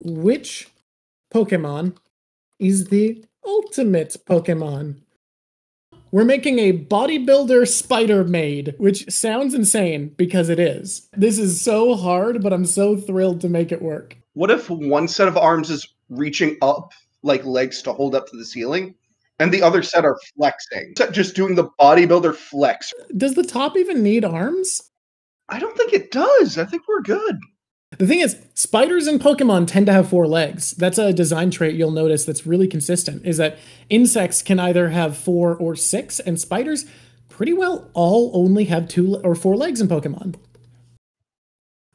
which Pokemon is the ultimate Pokemon? We're making a bodybuilder spider maid, which sounds insane because it is. This is so hard, but I'm so thrilled to make it work. What if one set of arms is reaching up like legs to hold up to the ceiling, and the other set are flexing? Just doing the bodybuilder flex. Does the top even need arms? I don't think it does. I think we're good. The thing is, spiders in Pokemon tend to have 4 legs. That's a design trait you'll notice that's really consistent, is that insects can either have 4 or 6, and spiders pretty well all only have 2 or 4 legs in Pokemon.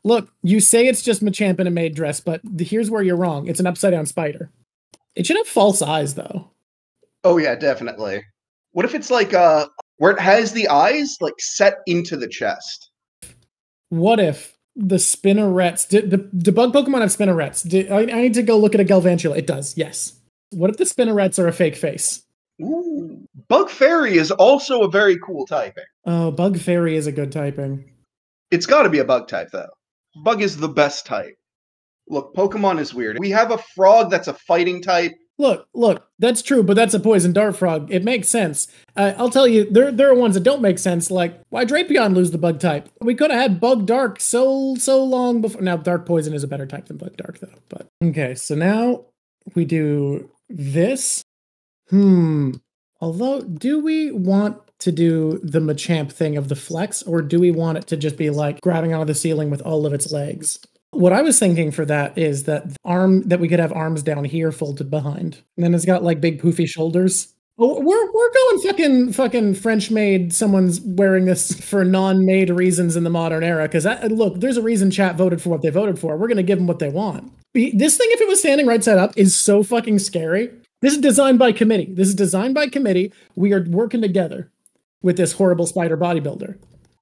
Look, you say it's just Machamp in a maid dress, but here's where you're wrong. It's an upside-down spider. It should have false eyes, though. Oh yeah, definitely. What if it's like where it has the eyes like set into the chest? What if the spinnerets... Do bug Pokemon have spinnerets? I need to go look at a Galvantula. It does, yes. What if the spinnerets are a fake face? Ooh. Bug Fairy is also a very cool typing. Oh, Bug Fairy is a good typing. It's got to be a bug type, though. Bug is the best type. Look, Pokemon is weird. We have a frog that's a fighting type. Look, that's true, but that's a poison dart frog. It makes sense. I'll tell you, there are ones that don't make sense, like, why Drapion lose the bug type? We could have had Bug Dark so long before. Now, Dark Poison is a better type than Bug Dark, though. But okay, so now we do this. Although, do we want to do the Machamp thing of the flex, or do we want it to just be like grabbing onto the ceiling with all of its legs? What I was thinking for that is that we could have arms down here folded behind, and then it's got like big poofy shoulders. Oh, we're going fucking French made. Someone's wearing this for non-made reasons in the modern era. Because look, there's a reason chat voted for what they voted for. We're gonna give them what they want. This thing, if it was standing right side up, is so fucking scary. This is designed by committee. We are working together with this horrible spider bodybuilder.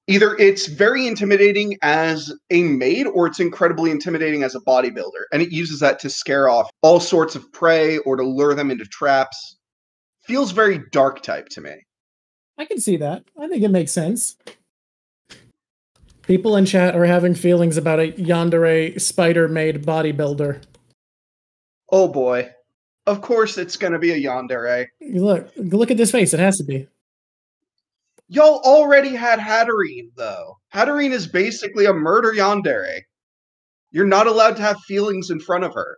Either it's very intimidating as a maid, or it's incredibly intimidating as a bodybuilder. And it uses that to scare off all sorts of prey or to lure them into traps. Feels very dark type to me. I can see that. I think it makes sense. People in chat are having feelings about a yandere spider-made bodybuilder. Oh boy. Of course it's going to be a yandere. Look at this face. It has to be. Y'all already had Hatterene, though. Hatterene is basically a murder yandere. You're not allowed to have feelings in front of her.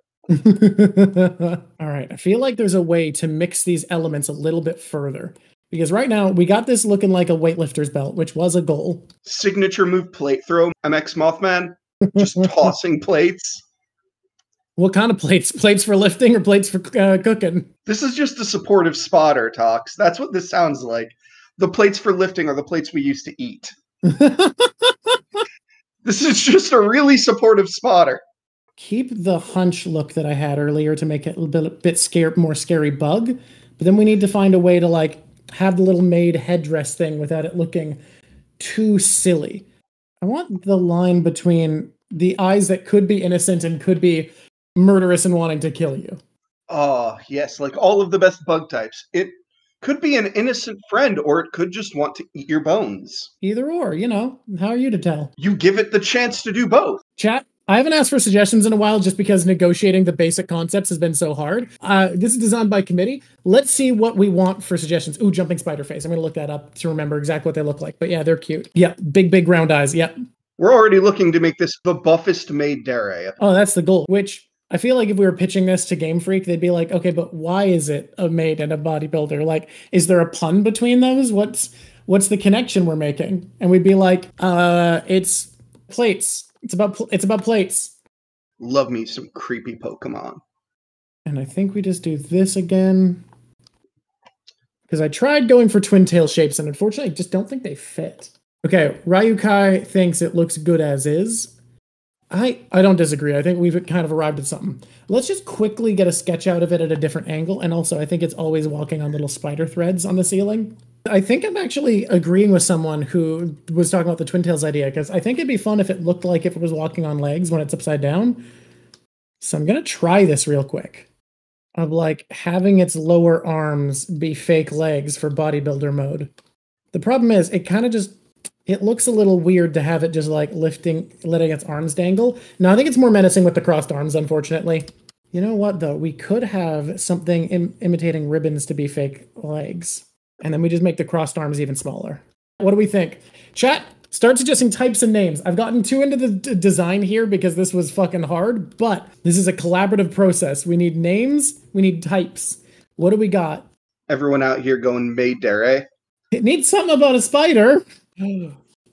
All right. I feel like there's a way to mix these elements a little bit further. Because right now, we got this looking like a weightlifter's belt, which was a goal. Signature move plate throw, MX Mothman. Just tossing plates. What kind of plates? Plates for lifting or plates for cooking? This is just a supportive spotter, Tox. That's what this sounds like. The plates for lifting are the plates we used to eat. This is just a really supportive spotter. Keep the hunch look that I had earlier to make it a bit more scary bug. But then we need to find a way to like have the little maid headdress thing without it looking too silly. I want the line between the eyes that could be innocent and could be murderous and wanting to kill you. Oh, yes, like all of the best bug types. It could be an innocent friend, or it could just want to eat your bones. Either or, how are you to tell? You give it the chance to do both. Chat, I haven't asked for suggestions in a while just because negotiating the basic concepts has been so hard. This is designed by committee. Let's see what we want for suggestions. Ooh, jumping spider face. I'm going to look that up to remember exactly what they look like. But yeah, they're cute. Yeah, big round eyes. Yep. We're already looking to make this the buffest maid dere. Oh, that's the goal, which I feel like if we were pitching this to Game Freak, they'd be like, okay, but why is it a maid and a bodybuilder? Like, is there a pun between those? What's the connection we're making? And we'd be like, it's plates. It's about plates. Love me some creepy Pokemon. And I think we just do this again. Because I tried going for twin tail shapes, and unfortunately, I just don't think they fit. Okay, Ryukai thinks it looks good as is. I don't disagree. I think we've kind of arrived at something. Let's just quickly get a sketch out of it at a different angle. And also, I think it's always walking on little spider threads on the ceiling. I think I'm actually agreeing with someone who was talking about the Twin Tails idea, because I think it'd be fun if it looked like if it was walking on legs when it's upside down. So I'm going to try this real quick. Of like having its lower arms be fake legs for bodybuilder mode. The problem is it kind of just It looks a little weird to have it just like letting its arms dangle. No, I think it's more menacing with the crossed arms, unfortunately. You know what, though? We could have something imitating ribbons to be fake legs. And then we just make the crossed arms even smaller. What do we think? Chat, start suggesting types and names. I've gotten too into the design here because this was fucking hard, but this is a collaborative process. We need names, we need types. What do we got? Everyone out here going maid dere. It needs something about a spider.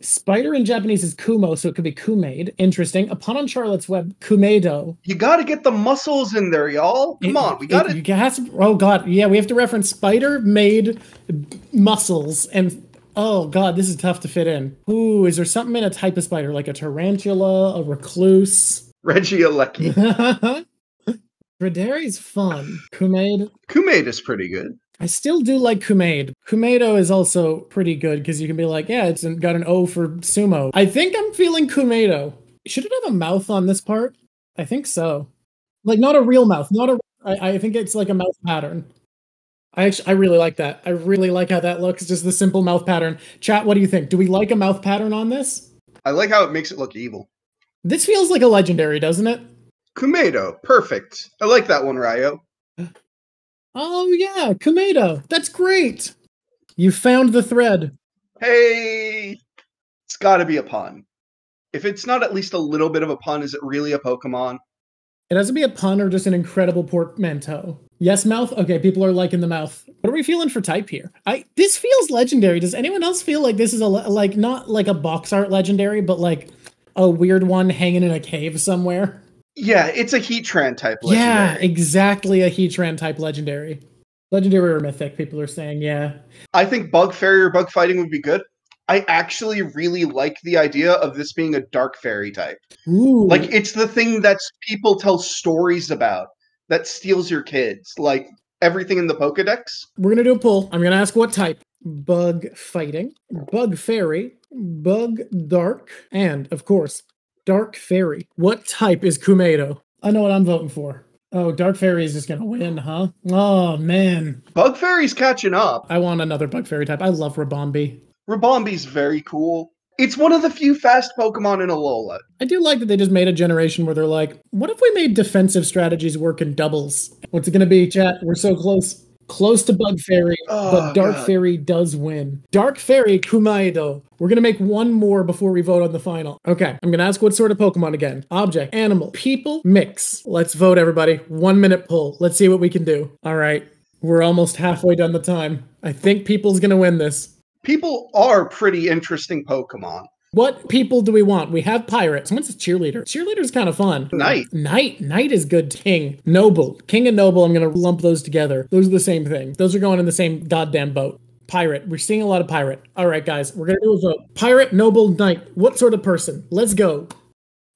Spider in Japanese is kumo, so it could be kumeid. Interesting. Upon on Charlotte's Web, Kumeidou. You gotta get the muscles in there, y'all. Come on, we gotta... Oh, God. Yeah, we have to reference spider-made muscles. And, oh, God, this is tough to fit in. Ooh, is there something in a type of spider, like a tarantula, a recluse? Reggie-Alecki. Redari's fun. Kumeid? Kumeid is pretty good. I still do like Kumeid. Kumeidou is also pretty good because you can be like, yeah, it's got an O for sumo. I think I'm feeling Kumeidou. Should it have a mouth on this part? I think so. Like, not a real mouth. I think it's like a mouth pattern. I really like that. I really like how that looks. Just the simple mouth pattern. Chat, what do you think? Do we like a mouth pattern on this? I like how it makes it look evil. This feels like a legendary, doesn't it? Kumeidou. Perfect. I like that one, Ryo. Oh, yeah, Kumeidou. That's great. You found the thread. Hey! It's gotta be a pun. If it's not at least a little bit of a pun, is it really a Pokemon? It has to be a pun or just an incredible portmanteau. Yes, mouth? Okay, people are liking the mouth. What are we feeling for type here? This feels legendary. Does anyone else feel like this is not like a box art legendary, but like a weird one hanging in a cave somewhere? Yeah, it's a Heatran type legendary. Yeah, exactly a Heatran type legendary. Legendary or mythic, people are saying, yeah. I think Bug Fairy or Bug Fighting would be good. I actually really like the idea of this being a Dark Fairy type. Ooh. Like, it's the thing that people tell stories about that steals your kids. Like, everything in the Pokedex. We're going to do a poll. I'm going to ask what type. Bug Fighting, Bug Fairy, Bug Dark, and, of course, Dark Fairy. What type is Kumeidou? I know what I'm voting for. Oh, Dark Fairy is just gonna win, huh? Oh, man. Bug Fairy's catching up. I want another Bug Fairy type. I love Rabombi. Rabombi's very cool. It's one of the few fast Pokemon in Alola. I do like that they just made a generation where they're like, what if we made defensive strategies work in doubles? What's it gonna be, chat? We're so close. Close to Bug Fairy, but Dark Fairy does win. Dark Fairy Kumeidou. We're going to make one more before we vote on the final. Okay, I'm going to ask what sort of Pokemon again. Object, animal, people, mix. Let's vote, everybody. 1 minute poll. Let's see what we can do. All right, we're almost halfway done the time. I think people's going to win this. People are pretty interesting Pokemon. What people do we want? We have pirate. What's a cheerleader? Cheerleader's kind of fun. Knight. Knight is good. King. Noble. King and noble, I'm going to lump those together. Those are the same thing. Those are going in the same goddamn boat. Pirate. We're seeing a lot of pirate. All right, guys. We're going to do a vote. Pirate, noble, knight. What sort of person? Let's go.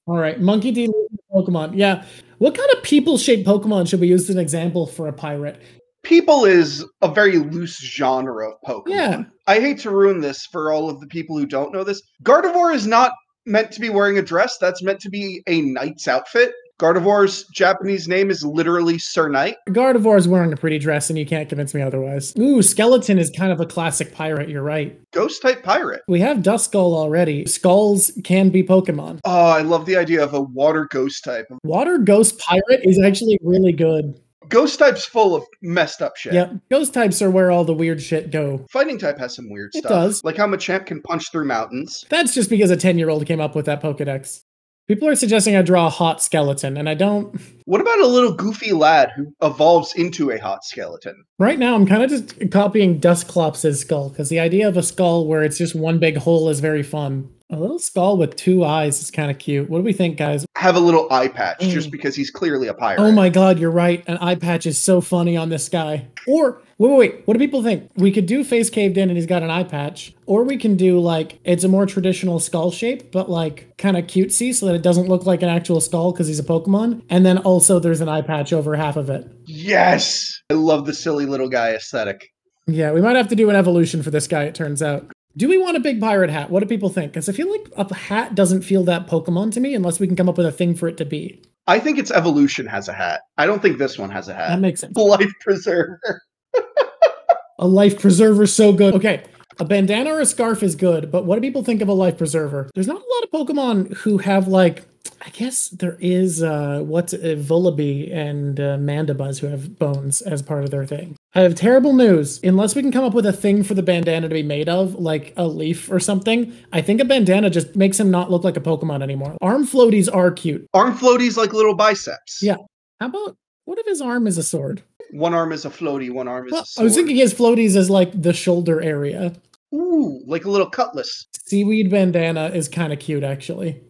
All right. Monkey D. Pokemon. Yeah. What kind of people-shaped Pokemon should we use as an example for a pirate? People is a very loose genre of Pokemon. Yeah. I hate to ruin this for all of the people who don't know this. Gardevoir is not meant to be wearing a dress. That's meant to be a knight's outfit. Gardevoir's Japanese name is literally Sir Knight. Gardevoir is wearing a pretty dress, and you can't convince me otherwise. Ooh, Skeleton is kind of a classic pirate. You're right. Ghost-type pirate. We have Duskull already. Skulls can be Pokemon. Oh, I love the idea of a water ghost type. Water ghost pirate is actually really good. Ghost type's full of messed up shit. Yep. Ghost types are where all the weird shit go. Fighting type has some weird stuff. It does. Like how Machamp can punch through mountains. That's just because a 10-year-old came up with that Pokedex. People are suggesting I draw a hot skeleton, and I don't... What about a little goofy lad who evolves into a hot skeleton? Right now, I'm kind of just copying Dusclops' skull, because the idea of a skull where it's just one big hole is very fun. A little skull with 2 eyes is kind of cute. What do we think, guys? Have a little eye patch, just because he's clearly a pirate. Oh my god, you're right. An eye patch is so funny on this guy. Or, wait. What do people think? We could do face caved in and he's got an eye patch. Or we can do, like, it's a more traditional skull shape, but, like, kind of cutesy so that it doesn't look like an actual skull because he's a Pokemon. And then also there's an eye patch over half of it. Yes! I love the silly little guy aesthetic. Yeah, we might have to do an evolution for this guy, it turns out. Do we want a big pirate hat? What do people think? Because I feel like a hat doesn't feel that Pokemon to me unless we can come up with a thing for it to be. I think its evolution has a hat. I don't think this one has a hat. That makes sense. Life preserver. A life preserver, so good. Okay, A bandana or a scarf is good, but what do people think of a life preserver? There's not a lot of Pokemon who have like, I guess there is Vullaby and Mandibuzz who have bones as part of their thing. I have terrible news. Unless we can come up with a thing for the bandana to be made of, like a leaf or something, I think a bandana just makes him not look like a Pokemon anymore. Arm floaties are cute. Arm floaties like little biceps. Yeah. How about, what if his arm is a sword? One arm is a floaty, one arm is a sword. I was thinking his floaties as like the shoulder area. Ooh, like a little cutlass. Seaweed bandana is kind of cute, actually.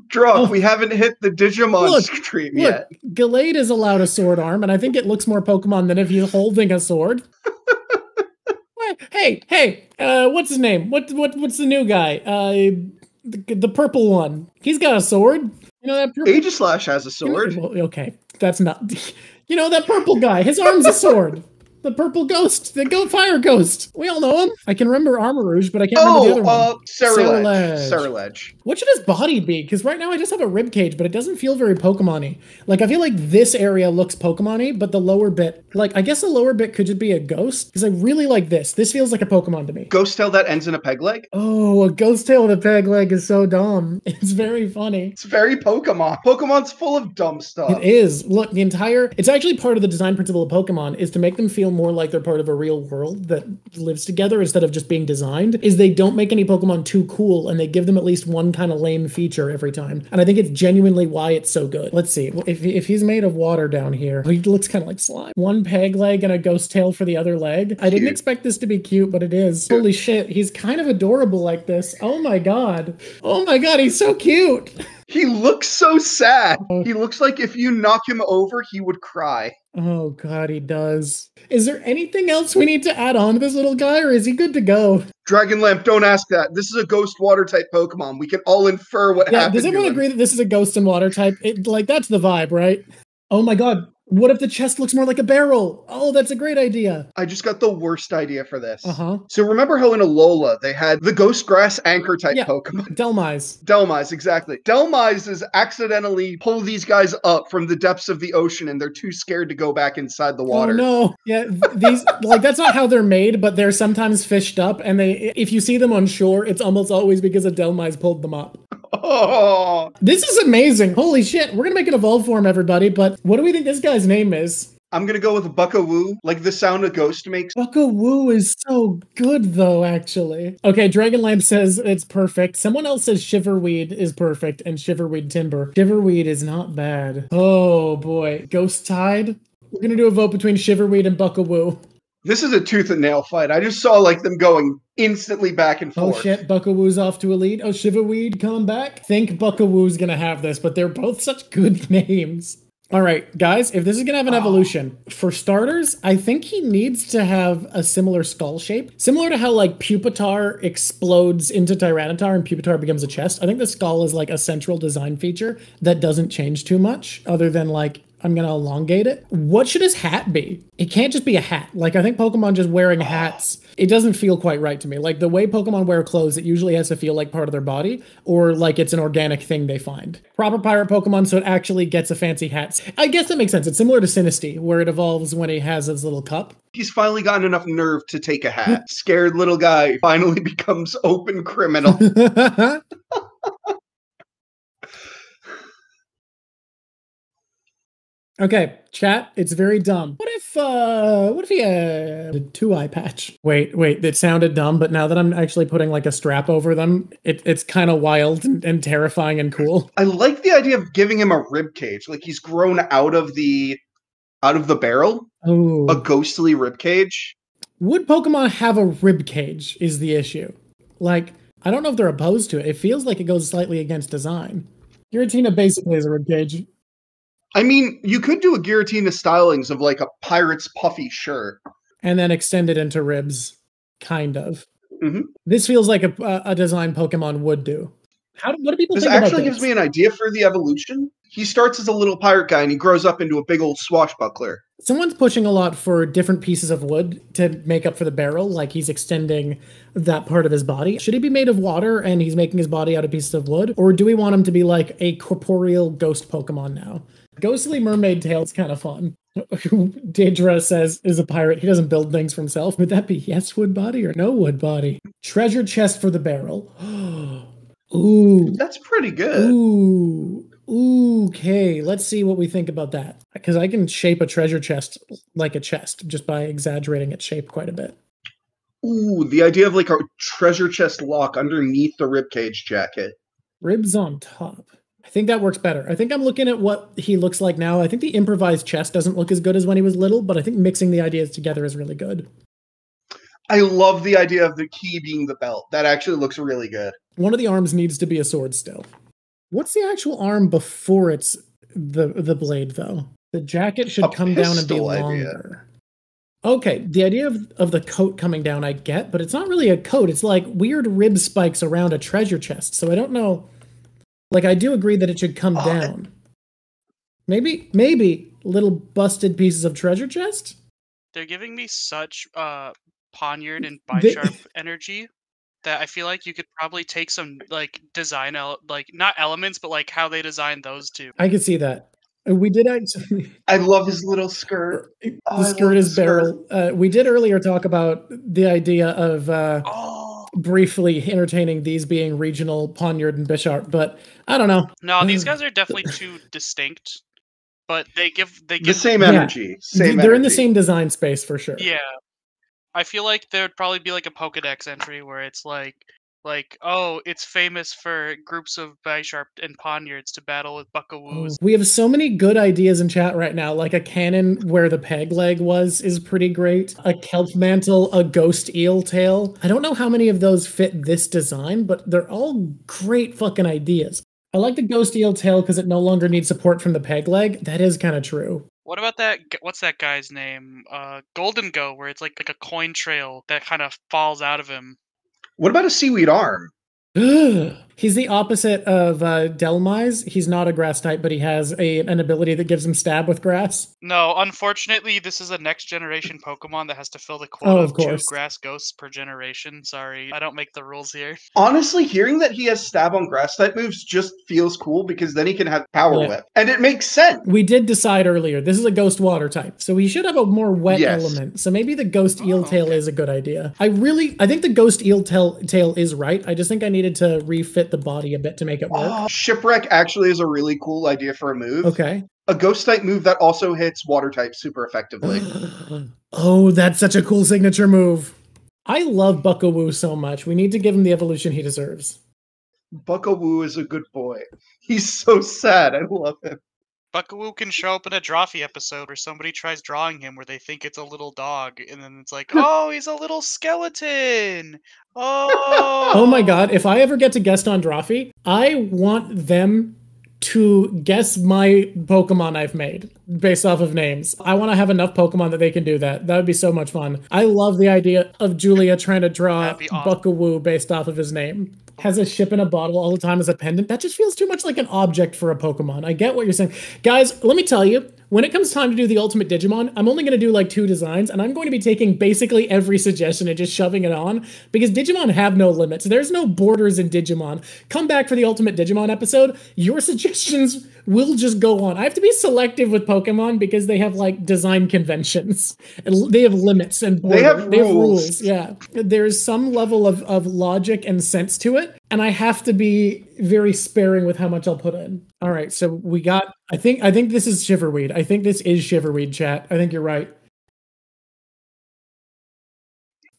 Drunk, we haven't hit the Digimon stream yet. Gallade is allowed a sword arm, and I think it looks more Pokemon than if he's holding a sword. Hey, what's his name? What's the new guy? The purple one. He's got a sword. You know that purple... Aegislash has a sword. Okay, that's not... You know that purple guy, his arm's a sword. The purple ghost, the fire ghost. We all know him. I can remember Armarouge, but I can't remember the other one. Ceruledge. What should his body be? Because right now I just have a rib cage, but it doesn't feel very Pokemon-y. Like, I feel like this area looks Pokemon-y, but the lower bit, like, I guess the lower bit could just be a ghost. Because I really like this. This feels like a Pokemon to me. Ghost tail that ends in a peg leg? Oh, a ghost tail with a peg leg is so dumb. It's very funny. It's very Pokemon. Pokemon's full of dumb stuff. It is. Look, it's actually part of the design principle of Pokemon is to make them feel more like they're part of a real world that lives together instead of just being designed, is they don't make any Pokemon too cool and they give them at least one kind of lame feature every time. And I think it's genuinely why it's so good. Let's see. If he's made of water down here, he looks kind of like slime. One peg leg and a ghost tail for the other leg. I didn't expect this to be cute, but it is. Holy shit, he's kind of adorable like this. Oh my god. Oh my god, he's so cute. He looks so sad. He looks like if you knock him over, he would cry. Oh god, he does. Is there anything else we need to add on to this little guy, or is he good to go? Dragon Lamp, don't ask that. This is a ghost water type Pokemon. We can all infer what happened. Does everyone agree that this is a ghost and water type? That's the vibe, right? Oh my god. What if the chest looks more like a barrel? Oh, that's a great idea. I just got the worst idea for this. So remember how in Alola they had the ghost grass anchor type Pokemon? Delmise, exactly. Delmises accidentally pull these guys up from the depths of the ocean and they're too scared to go back inside the water. Oh no. Yeah, these that's not how they're made, but they're sometimes fished up and if you see them on shore, it's almost always because a Delmise pulled them up. Oh, this is amazing. Holy shit. We're gonna make an evolve form, everybody, but what do we think this guy's name is? I'm gonna go with Buckawoo, like the sound a ghost makes. Buckawoo is so good, though, actually. Okay, Dragonlamp says it's perfect. Someone else says Shiverweed is perfect, and Shiverweed Timber. Shiverweed is not bad. Oh, boy. Ghost Tide? We're gonna do a vote between Shiverweed and Buckawoo. This is a tooth and nail fight. I just saw like them going instantly back and forth. Oh shit, Buckawoo's off to a lead. Oh, Shiverweed coming back. Think Buckawoo's gonna have this, but they're both such good names. All right, guys, if this is gonna have an evolution, for starters, I think he needs to have a similar skull shape. Similar to how like Pupitar explodes into Tyranitar and Pupitar becomes a chest. I think the skull is like a central design feature that doesn't change too much other than like I'm gonna elongate it. What should his hat be? It can't just be a hat. Like, I think Pokemon just wearing hats, it doesn't feel quite right to me. Like, the way Pokemon wear clothes, it usually has to feel like part of their body, or like it's an organic thing they find. Proper pirate Pokemon, so it actually gets a fancy hat. I guess that makes sense. It's similar to Sinistea, where it evolves when he has his little cup. He's finally gotten enough nerve to take a hat. Scared little guy finally becomes open criminal. Okay, chat, it's very dumb. What if he had a 2-eye patch? Wait, it sounded dumb, but now that I'm actually putting like a strap over them, it's kind of wild and terrifying and cool. I like the idea of giving him a rib cage. Like he's grown out of the barrel. Oh. A ghostly rib cage. Would Pokemon have a rib cage is the issue. Like, I don't know if they're opposed to it. It feels like it goes slightly against design. Giratina basically is a rib cage. I mean, you could do a Giratina stylings of like a pirate's puffy shirt. And then extend it into ribs, kind of. Mm-hmm. This feels like a design Pokemon would do. What do people think about this? This actually gives me an idea for the evolution. He starts as a little pirate guy and he grows up into a big old swashbuckler. Someone's pushing a lot for different pieces of wood to make up for the barrel, like he's extending that part of his body. Should he be made of water and he's making his body out of pieces of wood? Or do we want him to be like a corporeal ghost Pokemon now? Ghostly mermaid tail's kind of fun. Daedra says, is a pirate. He doesn't build things for himself. Would that be yes wood body or no wood body? Treasure chest for the barrel. Ooh. That's pretty good. Ooh. Okay, let's see what we think about that. Because I can shape a treasure chest like a chest just by exaggerating its shape quite a bit. Ooh, the idea of like a treasure chest lock underneath the ribcage jacket. Ribs on top. I think that works better. I think I'm looking at what he looks like now. I think the improvised chest doesn't look as good as when he was little, but I think mixing the ideas together is really good. I love the idea of the key being the belt. That actually looks really good. One of the arms needs to be a sword still. What's the actual arm before it's the blade, though? The jacket should come down and be longer. Okay, the idea of the coat coming down I get, but it's not really a coat. It's like weird rib spikes around a treasure chest. So I don't know. Like, I do agree that it should come down. Maybe little busted pieces of treasure chest? They're giving me such poniard and bisharp energy that I feel like you could probably take some, like, design, like, not elements, but, like, how they designed those two. I could see that. We did actually... I love his little skirt. The skirt is barrel. We did earlier talk about the idea of... briefly entertaining these being regional poniard and bisharp, but I don't know. No, these guys are definitely too distinct, but they give the same energy. They're in the same design space for sure. Yeah, I feel like there would probably be like a Pokedex entry where it's like, oh, it's famous for groups of bisharp and poniards to battle with Buckawoos. We have so many good ideas in chat right now, like a cannon where the peg leg is pretty great. A kelp mantle, a ghost eel tail. I don't know how many of those fit this design, but they're all great fucking ideas. I like the ghost eel tail because it no longer needs support from the peg leg. That is kind of true. What about that? What's that guy's name? Golden Go, where it's like a coin trail that kind of falls out of him. What about a seaweed arm? He's the opposite of Delmise. He's not a grass type, but he has an ability that gives him stab with grass. No, unfortunately, this is a next generation Pokemon that has to fill the quota of 2 grass ghosts per generation. Sorry, I don't make the rules here. Honestly, hearing that he has stab on grass type moves just feels cool because then he can have power whip. And it makes sense. We did decide earlier, this is a ghost water type, so he should have a more wet element. So maybe the ghost eel tail is a good idea. I think the ghost eel tail is right. I just think I needed to refit the body a bit to make it work. Shipwreck actually is a really cool idea for a move. Okay. A ghost type move that also hits water type super effectively. Oh, that's such a cool signature move. I love Buckawoo so much. We need to give him the evolution he deserves. Buckawoo is a good boy. He's so sad. I love him. Buckawoo can show up in a Drawfee episode where somebody tries drawing him where they think it's a little dog, and then it's like, oh, he's a little skeleton! Oh! Oh my god, if I ever get to guest on Drawfee, I want them to guess my Pokemon I've made based off of names. I want to have enough Pokemon that they can do that. That would be so much fun. I love the idea of Julia trying to draw Buckawoo based off of his name. Has a ship in a bottle all the time as a pendant. That just feels too much like an object for a Pokemon. I get what you're saying. Guys, let me tell you, when it comes time to do the Ultimate Digimon, I'm only going to do like 2 designs, and I'm going to be taking basically every suggestion and just shoving it on, because Digimon have no limits. There's no borders in Digimon. Come back for the Ultimate Digimon episode. Your suggestions will just go on. I have to be selective with Pokemon because they have like design conventions. They have limits and borders. They have rules. Yeah. There's some level of logic and sense to it, and I have to be very sparing with how much I'll put in. All right, so we got, I think this is Shiverweed. I think this is Shiverweed, chat. I think you're right.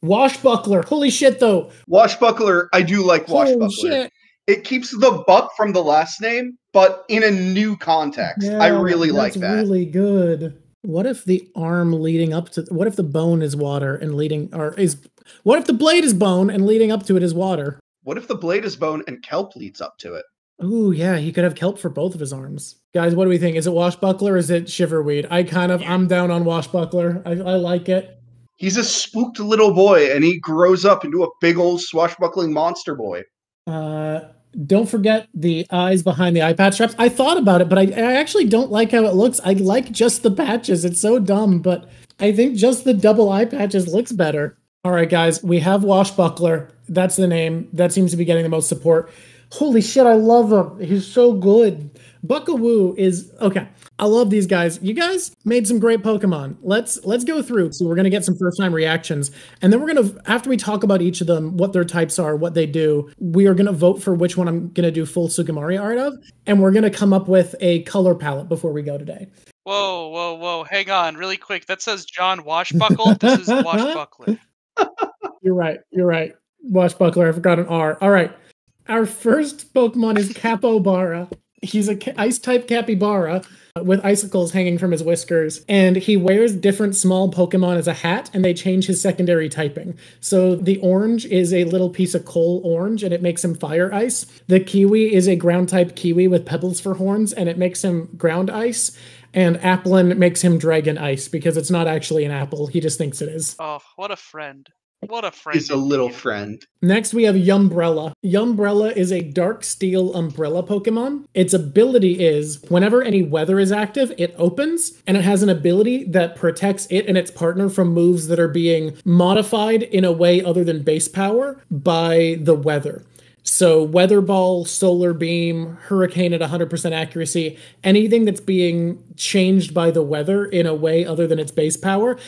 Washbuckler. Holy shit, though. Washbuckler, I do like Washbuckler. Holy shit. It keeps the buck from the last name, but in a new context. Yeah, I really like that. That's really good. What if the arm leading up to, what if the bone is water and what if the blade is bone and leading up to it is water? What if the blade is bone and kelp leads up to it? Ooh, yeah, he could have kelp for both of his arms. Guys, what do we think? Is it Washbuckler or is it Shiverweed? I'm down on Washbuckler. I like it. He's a spooked little boy, and he grows up into a big old swashbuckling monster boy. Don't forget the eyes behind the eye patch straps. I thought about it, but I actually don't like how it looks. I like just the patches. It's so dumb, but I think just the double eye patches looks better. All right, guys, we have Washbuckler. That's the name. That seems to be getting the most support. Holy shit, I love him. He's so good. Buckawoo is... Okay, I love these guys. You guys made some great Pokemon. Let's go through. So we're gonna get some first time reactions, and then we're gonna, after we talk about each of them, what their types are, what they do, we are gonna vote for which one I'm gonna do full Sugmiori art of, and we're gonna come up with a color palette before we go today. Whoa! Hang on, really quick. That says John Washbuckle. This is Washbuckler. You're right. Washbuckler. I forgot an R. All right. Our first Pokemon is Capybara. He's a ice-type capybara with icicles hanging from his whiskers, and he wears different small Pokemon as a hat, and they change his secondary typing. So the orange is a little piece of coal orange, and it makes him fire ice. The kiwi is a ground-type kiwi with pebbles for horns, and it makes him ground ice. And Applin makes him dragon ice, because it's not actually an apple. He just thinks it is. Oh, what a friend. What a friend. He's a little friend. Next, we have Umbrella. Umbrella is a dark steel umbrella Pokemon. Its ability is, whenever any weather is active, it opens, and it has an ability that protects it and its partner from moves that are being modified in a way other than base power by the weather. So Weather Ball, Solar Beam, Hurricane at 100% accuracy, anything that's being changed by the weather in a way other than its base power,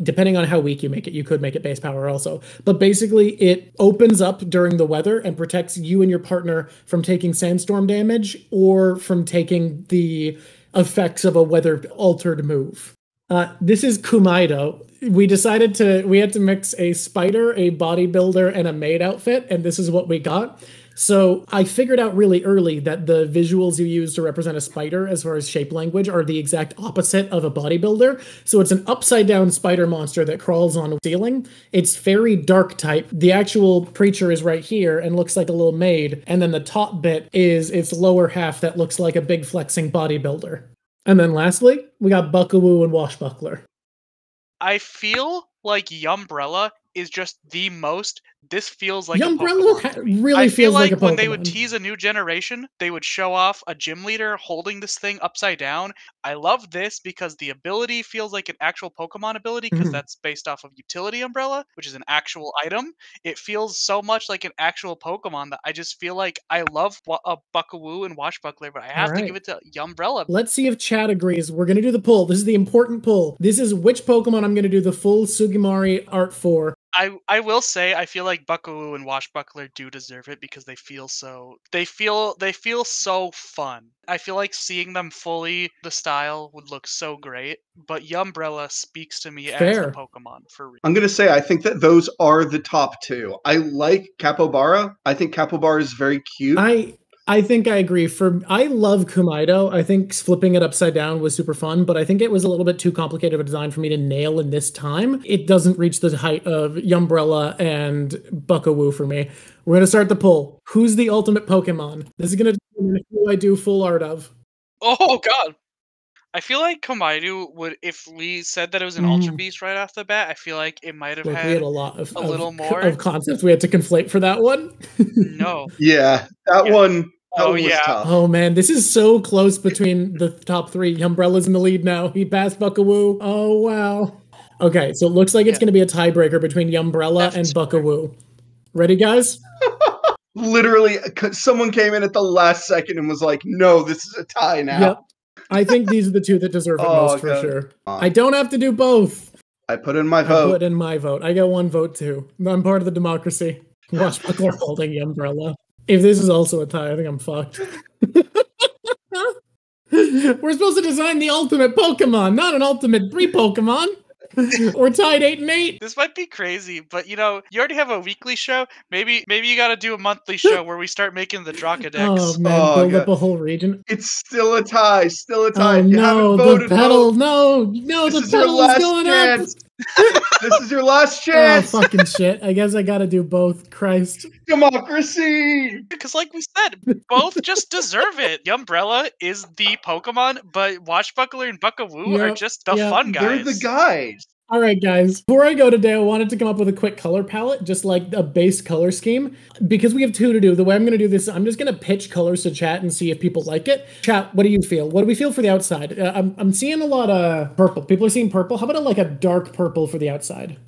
depending on how weak you make it, you could make it base power also. But basically it opens up during the weather and protects you and your partner from taking sandstorm damage or from taking the effects of a weather-altered move. This is Kumeidou. We had to mix a spider, a bodybuilder, and a maid outfit, and this is what we got. So I figured out really early that the visuals you use to represent a spider as far as shape language are the exact opposite of a bodybuilder. So it's an upside down spider monster that crawls on a ceiling. It's fairy dark type. The actual creature is right here and looks like a little maid. And then the top bit is its lower half that looks like a big flexing bodybuilder. And then lastly, we got Buckawoo and Washbuckler. I feel like Umbrella is just the most. This feels like Umbrella a Pokemon. really feels like a Pokemon. When they would tease a new generation, they would show off a gym leader holding this thing upside down. I love this because the ability feels like an actual Pokemon ability because that's based off of Utility Umbrella, which is an actual item. It feels so much like an actual Pokemon that I just feel like I love a Buckawoo and Washbuckler, but I have to give it to Umbrella. Let's see if chat agrees. We're going to do the poll. This is the important poll. This is which Pokemon I'm going to do the full Sugmiori art for. I will say I feel like Buckawoo and Washbuckler do deserve it because they feel so fun. I feel like seeing them fully, the style would look so great. But Umbrella speaks to me as the Pokemon for real. I'm gonna say I think that those are the top two. I like Capybara. I think Capybara is very cute. I think I agree. I love Kumeidou. I think flipping it upside down was super fun, but I think it was a little bit too complicated of a design for me to nail in this time. It doesn't reach the height of Umbrella and Buckawoo for me. We're going to start the poll. Who's the ultimate Pokemon? This is going to determine who I do full art of. Oh, God. I feel like Kumeidou would, if we said that it was an Ultra Beast right off the bat, I feel like it might have had we had a lot of little more of concepts we had to conflate for that one. No. Yeah, that one. That one was tough. Oh man, this is so close between the top three. Umbrella's in the lead now. He passed Buckawoo. Oh wow. Okay, so it looks like it's going to be a tiebreaker between Umbrella and Buckawoo. Ready, guys? Literally, someone came in at the last second and was like, "No, this is a tie now." Yep. I think these are the two that deserve it most for sure. I don't have to do both. I put in my vote. I put in my vote. I got one vote too. I'm part of the democracy. Washbuckler holding Umbrella. If this is also a tie, I think I'm fucked. We're supposed to design the ultimate Pokemon, not an ultimate Pokemon. We're tied 8-8. This might be crazy, but you already have a weekly show. Maybe you got to do a monthly show where we start making the Draka-Dex. Oh man, build up a whole region. It's still a tie. Still a tie. Oh no, the pedal. No, the pedal's going up. This is your last chance. Oh fucking shit! I guess I got to do both. Christ. Democracy. Because, like we said, both just deserve it. Umbrella is the Pokemon, but Washbuckler and Buckawoo are just the fun guys. They're the guys. All right, guys. Before I go today, I wanted to come up with a quick color palette, just like a base color scheme. Because we have two to do, the way I'm going to do this, I'm just going to pitch colors to chat and see if people like it. Chat, what do you feel? What do we feel for the outside? I'm seeing a lot of purple. People are seeing purple. How about a dark purple for the outside?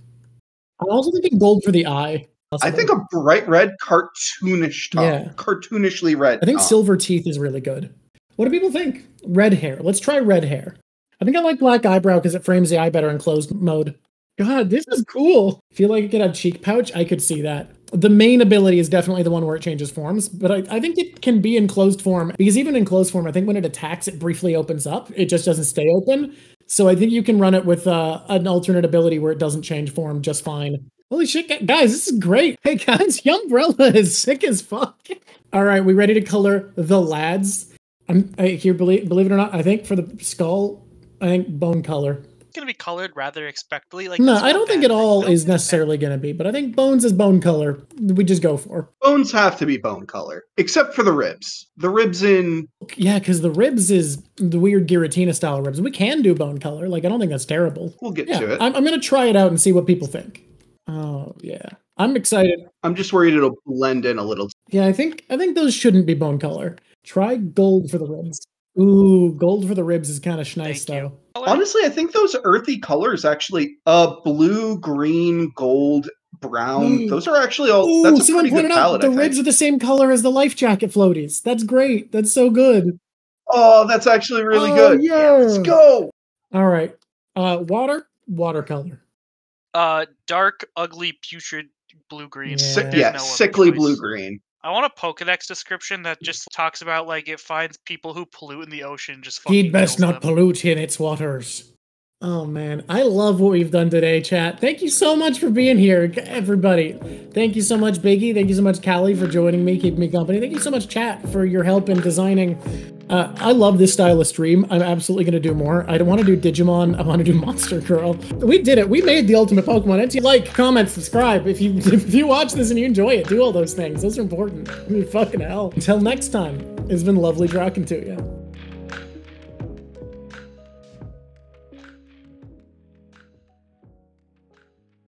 I'm also thinking gold for the eye. I think a bright red, cartoonish top. Yeah. Cartoonishly red. I think silver teeth is really good. What do people think? Red hair. Let's try red hair. I think I like black eyebrow because it frames the eye better in closed mode. God, this is cool. Feel like it could have cheek pouch. I could see that. The main ability is definitely the one where it changes forms, but I think it can be in closed form because even in closed form, I think when it attacks, it briefly opens up. It just doesn't stay open. So I think you can run it with an alternate ability where it doesn't change form just fine. Holy shit, guys, this is great. Hey guys, Umbrella is sick as fuck. All right, we ready to color the lads? Here, believe it or not, I think for the skull, I think bone color. Going to be colored rather expectedly. Like no, I don't think it all is necessarily going to be, but I think bones is bone color. We just go for. Bones have to be bone color, except for the ribs. The ribs in... Yeah, because the ribs is the weird Giratina style ribs. We can do bone color. Like, I don't think that's terrible. We'll get to it. I'm going to try it out and see what people think. Oh, yeah. I'm excited. I'm just worried it'll blend in a little. Yeah, I think those shouldn't be bone color. Try gold for the ribs. Ooh, gold for the ribs is kind of nice, though. Honestly, I think those earthy colors actually, blue, green, gold, brown, those are actually all, ooh, that's a pretty good palette, the ribs are the same color as the life jacket floaties. That's great. That's so good. Oh, that's actually really good. Yeah. Let's go. All right. Watercolor. Dark, ugly, putrid blue-green. Sickly blue-green. I want a Pokedex description that just talks about, like, it finds people who pollute in the ocean, just fucking He'd best not them. pollute in its waters. Oh, man. I love what we've done today, chat. Thank you so much for being here, everybody. Thank you so much, Biggie. Thank you so much, Callie, for joining me, keeping me company. Thank you so much, chat, for your help in designing. I love this style of stream. I'm absolutely going to do more. I don't want to do Digimon. I want to do Monster Girl. We did it. We made the ultimate Pokemon. And like, comment, subscribe. If you watch this and you enjoy it, do all those things. Those are important. I mean, fucking hell. Until next time, it's been lovely talking to you.